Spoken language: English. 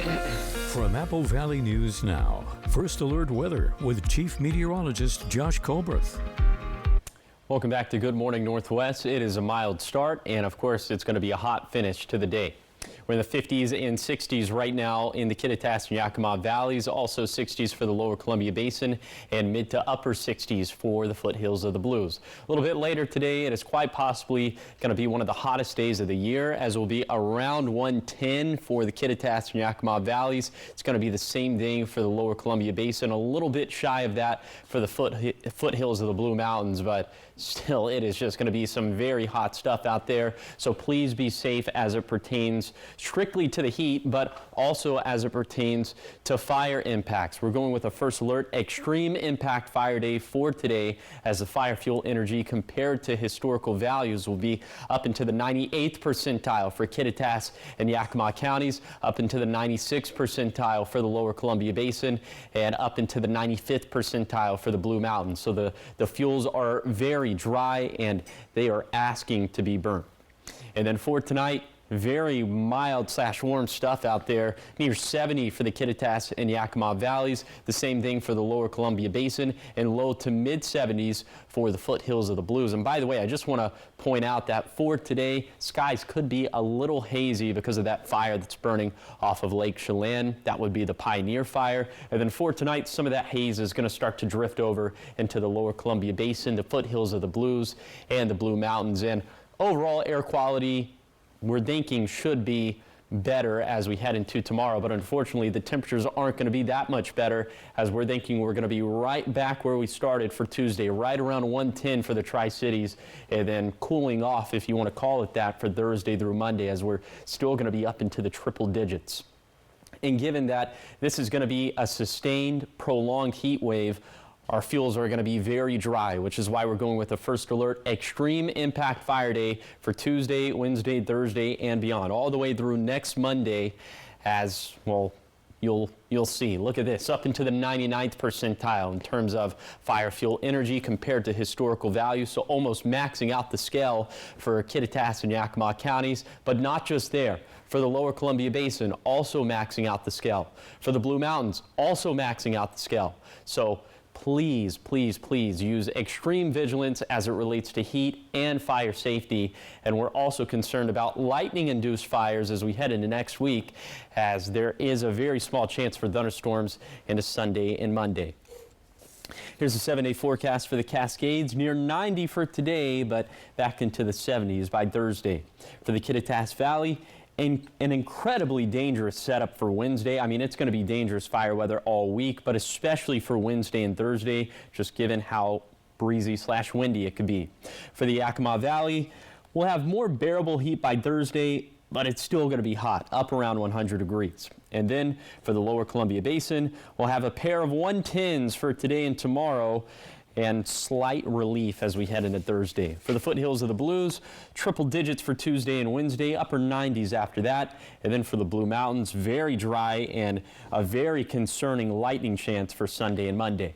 From Apple Valley News Now, First Alert Weather with Chief Meteorologist Josh Colbreth. Welcome back to Good Morning Northwest. It is a mild start, and of course, it's going to be a hot finish to the day. We're in the 50s and 60s right now in the Kittitas and Yakima Valleys, also 60s for the lower Columbia Basin, and mid to upper 60s for the foothills of the Blues. A little bit later today, it is quite possibly going to be one of the hottest days of the year, as it will be around 110 for the Kittitas and Yakima Valleys. It's going to be the same thing for the lower Columbia Basin, a little bit shy of that for the foothills of the Blue Mountains, but still, it is just going to be some very hot stuff out there. So please be safe as it pertains strictly to the heat, but also as it pertains to fire impacts. We're going with a first alert extreme impact fire day for today, as the fire fuel energy compared to historical values will be up into the 98th percentile for Kittitas and Yakima counties, up into the 96th percentile for the lower Columbia Basin, and up into the 95th percentile for the Blue Mountains. So the fuels are very dry and they are asking to be burnt. And then for tonight, very mild / warm stuff out there, near 70 for the Kittitas and Yakima Valleys, the same thing for the lower Columbia Basin, and low to mid 70s for the foothills of the Blues. And by the way, I just want to point out that for today, skies could be a little hazy because of that fire that's burning off of Lake Chelan. That would be the Pioneer Fire. And then for tonight, some of that haze is going to start to drift over into the lower Columbia Basin, the foothills of the Blues, and the Blue Mountains. And overall air quality, we're thinking should be better as we head into tomorrow, but unfortunately the temperatures aren't going to be that much better, as we're thinking we're going to be right back where we started for Tuesday, right around 110 for the Tri-Cities, and then cooling off, if you want to call it that, for Thursday through Monday, as we're still going to be up into the triple digits. And given that this is going to be a sustained, prolonged heat wave, our fuels are going to be very dry, which is why we're going with a first alert extreme impact fire day for Tuesday, Wednesday, Thursday, and beyond, all the way through next Monday. As well, you'll see. Look at this, up into the 99th percentile in terms of fire fuel energy compared to historical values, so almost maxing out the scale for Kittitas and Yakima counties, but not just there. For the lower Columbia Basin, also maxing out the scale. For the Blue Mountains, also maxing out the scale. So please, please, please use extreme vigilance as it relates to heat and fire safety. And we're also concerned about lightning-induced fires as we head into next week, as there is a very small chance for thunderstorms into Sunday and Monday. Here's a 7-day forecast for the Cascades, near 90 for today, but back into the 70s by Thursday. For the Kittitas Valley, an incredibly dangerous setup for Wednesday. I mean, it's going to be dangerous fire weather all week, but especially for Wednesday and Thursday, just given how breezy / windy it could be. For the Yakima Valley, we'll have more bearable heat by Thursday, but it's still going to be hot, up around 100 degrees. And then for the lower Columbia Basin, we'll have a pair of 110s for today and tomorrow, and slight relief as we head into Thursday. For the foothills of the Blues, triple digits for Tuesday and Wednesday, upper 90s after that. And then for the Blue Mountains, very dry and a very concerning lightning chance for Sunday and Monday.